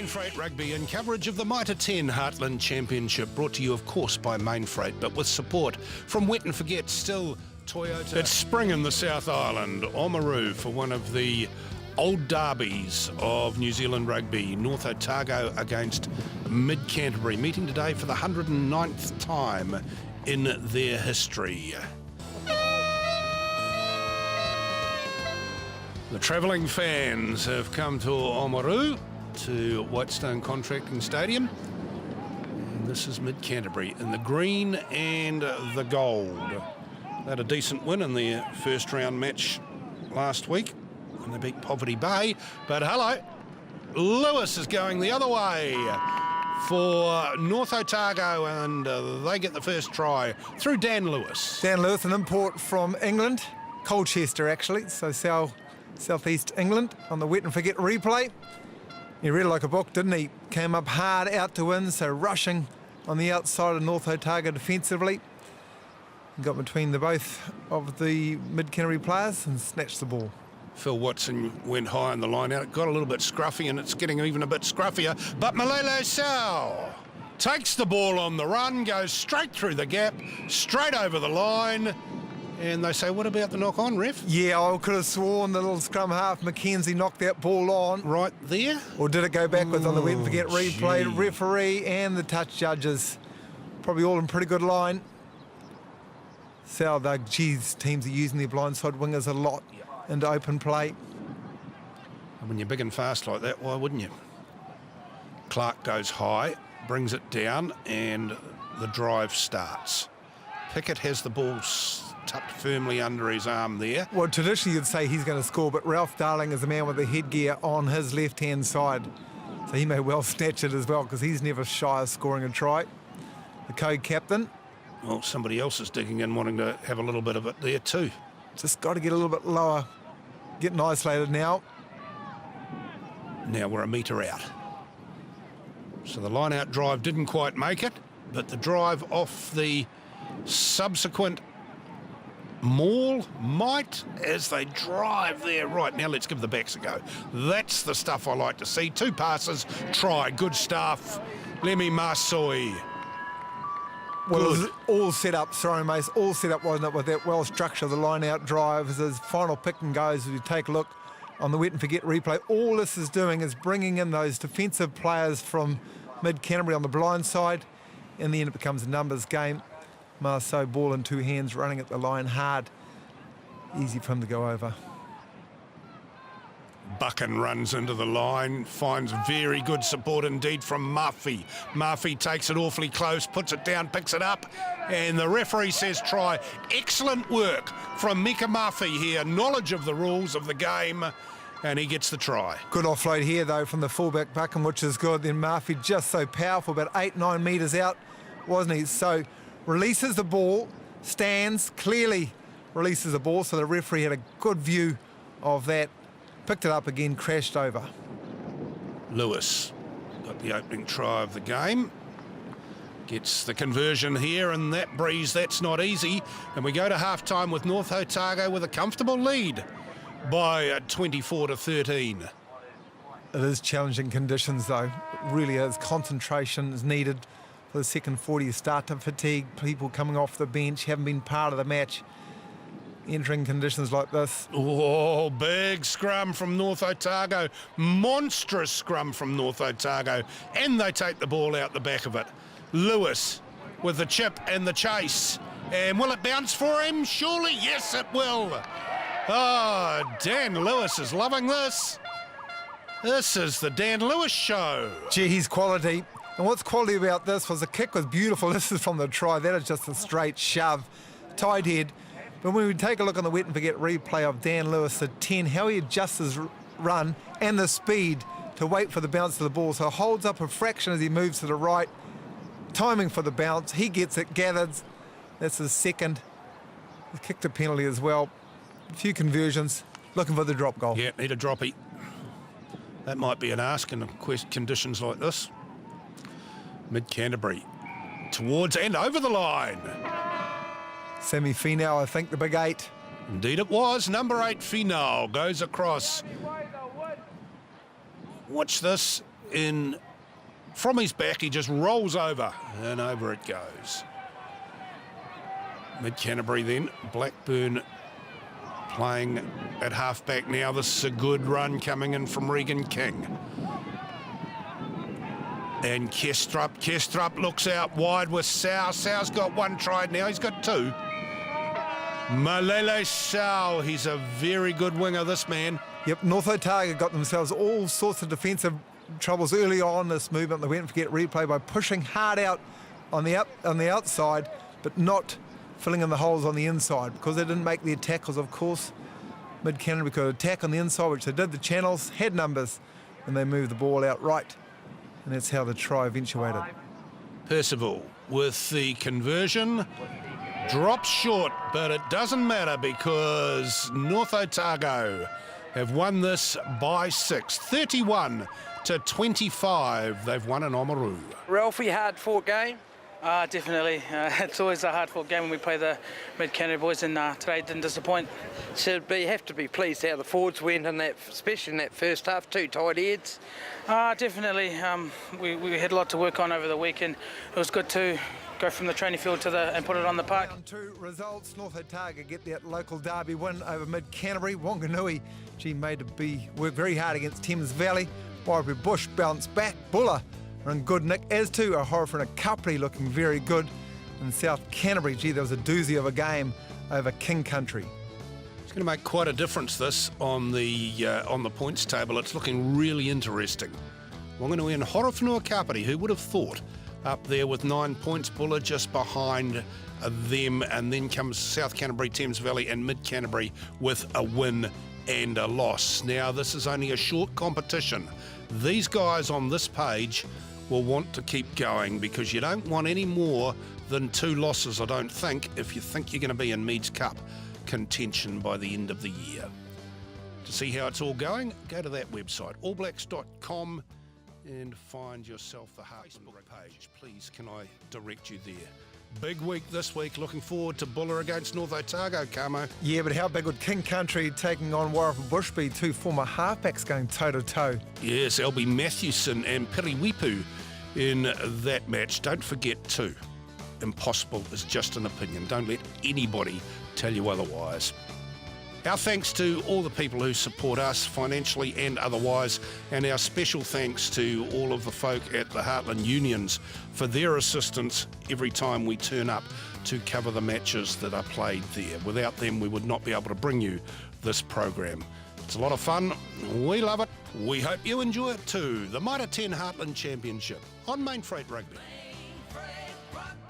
Mainfreight Rugby and coverage of the Mitre 10 Heartland Championship, brought to you of course by Mainfreight, but with support from Wet and Forget, still Toyota. It's spring in the South Island, Oamaru, for one of the old derbies of New Zealand rugby. North Otago against Mid-Canterbury, meeting today for the 109th time in their history. The travelling fans have come to Oamaru, to Whitestone Contracting Stadium. And this is Mid-Canterbury in the green and the gold. They had a decent win in their first round match last week when they beat Poverty Bay. But hello, Lewis is going the other way for North Otago, and they get the first try through Dan Lewis. Dan Lewis, an import from England, Colchester actually, so southeast England, on the Wet and Forget replay. He read like a book, didn't he? Came up hard, out to win, so rushing on the outside of North Otago defensively. Got between the both of the Mid-Canterbury players and snatched the ball. Phil Watson went high on the line out. It got a little bit scruffy, and it's getting even a bit scruffier. But Malele Sau takes the ball on the run, goes straight through the gap, straight over the line. And they say, what about the knock-on, ref? Yeah, I could have sworn the little scrum half, Mackenzie, knocked that ball on. Right there? Or did it go backwards on the Wet and Forget replay? Gee. Referee and the touch judges, probably all in pretty good line. Teams are using their blindside wingers a lot into open play. And when you're big and fast like that, why wouldn't you? Clark goes high, brings it down, and the drive starts. Pickett has the ball tucked firmly under his arm there. Well, traditionally you'd say he's going to score, but Ralph Darling is the man with the headgear on his left-hand side. So he may well snatch it as well, because he's never shy of scoring a try. The co-captain. Well, somebody else is digging in, wanting to have a little bit of it there too. Just got to get a little bit lower. Getting isolated now. Now we're a metre out. So the line-out drive didn't quite make it, but the drive off the subsequent maul might, as they drive there. Right, now let's give the backs a go. That's the stuff I like to see. 2 passes, try, good stuff. Lemmy Masoi. Well, it was all set up, sorry, Mace, all set up, wasn't it, with that well-structured, the line-out drive. As his final pick and goes, if you take a look on the Wet and Forget replay, all this is doing is bringing in those defensive players from Mid-Canterbury on the blind side. In the end, it becomes a numbers game. Marceau, ball in 2 hands, running at the line hard. Easy for him to go over. Buchan runs into the line, finds very good support indeed from Murphy. Murphy takes it awfully close, puts it down, picks it up, and the referee says try. Excellent work from Mika Murphy here, knowledge of the rules of the game, and he gets the try. Good offload here, though, from the fullback Buchan, which is good. Then Murphy just so powerful, about 8-9 metres out, wasn't he? So releases the ball, stands, clearly releases the ball, so the referee had a good view of that. Picked it up again, crashed over. Lewis got the opening try of the game. Gets the conversion here, and that breeze, that's not easy. And we go to half-time with North Otago with a comfortable lead by 24-13. It is challenging conditions, though. It really is. Concentration is needed for the second 40. You start to fatigue. People coming off the bench haven't been part of the match. Entering conditions like this. Oh, big scrum from North Otago. Monstrous scrum from North Otago. And they take the ball out the back of it. Lewis with the chip and the chase. And will it bounce for him? Surely, yes, it will. Oh, Dan Lewis is loving this. This is the Dan Lewis show. Gee, he's quality. And what's quality about this was the kick was beautiful. This is from the try. That is just a straight shove. Tied head. But when we take a look on the Wet and Forget replay of Dan Lewis at 10, how he adjusts his run and the speed to wait for the bounce of the ball. So holds up a fraction as he moves to the right. Timing for the bounce. He gets it gathered. That's his second. He kicked a penalty as well. A few conversions. Looking for the drop goal. Yeah, need a droppy. That might be an ask in conditions like this. Mid-Canterbury towards and over the line. Sammy Finau, I think, the big 8. Indeed it was. Number 8, Finau, goes across. Watch this. in from his back, he just rolls over, and over it goes. Mid-Canterbury then, Blackburn playing at half-back now. This is a good run coming in from Regan King. And Kestrup looks out wide with Sau. Sau's got one try now, he's got two. Malele Sau, he's a very good winger, this man. Yep, North Otago got themselves all sorts of defensive troubles early on this movement. They went for get replay by pushing hard out on the outside, but not filling in the holes on the inside because they didn't make their tackles, of course. Mid-Canterbury could attack on the inside, which they did. The channels had numbers, and they moved the ball out right. And that's how the try eventuated. Percival with the conversion. Drops short, but it doesn't matter because North Otago have won this by 6. 31-25. They've won in Oamaru. Ralphie, hard-fought game. Definitely. It's always a hard-fought game when we play the Mid-Canterbury boys, and today didn't disappoint. Have to be pleased how the forwards went in that, especially in that first half. 2 tight heads. Definitely. We had a lot to work on over the weekend. It was good to go from the training field to and put it on the park. Round 2 results. North Otago get that local derby win over Mid-Canterbury. Wanganui, work very hard against Thames Valley. Wairapu Bush bounced back. Buller are in good nick, as too are Horifera and Kapiti looking very good. And South Canterbury, there was a doozy of a game over King Country. It's going to make quite a difference, this, on the points table. It's looking really interesting. Wanganui and Horifera Kapiti, who would have thought, up there with 9 points. Buller just behind them, and then comes South Canterbury, Thames Valley and Mid-Canterbury with a win and a loss. Now, this is only a short competition. These guys on this page will want to keep going because you don't want any more than 2 losses, I don't think, if you think you're going to be in Meads Cup contention by the end of the year. To see how it's all going, go to that website, allblacks.com, and find yourself the Heartland page. Please, can I direct you there? Big week this week. Looking forward to Buller against North Otago, Camo. Yeah, but how big would King Country taking on Wairapu Bush be? 2 former halfbacks going toe-to-toe. Yes, LB Matthewson and Piriwipu in that match. Don't forget too, impossible is just an opinion. Don't let anybody tell you otherwise. Our thanks to all the people who support us financially and otherwise, and our special thanks to all of the folk at the Heartland unions for their assistance every time we turn up to cover the matches that are played there. Without them, we would not be able to bring you this program. It's a lot of fun. We love it. We hope you enjoy it too. The Mitre 10 Heartland Championship on Mainfreight Rugby. Mainfreight Rugby.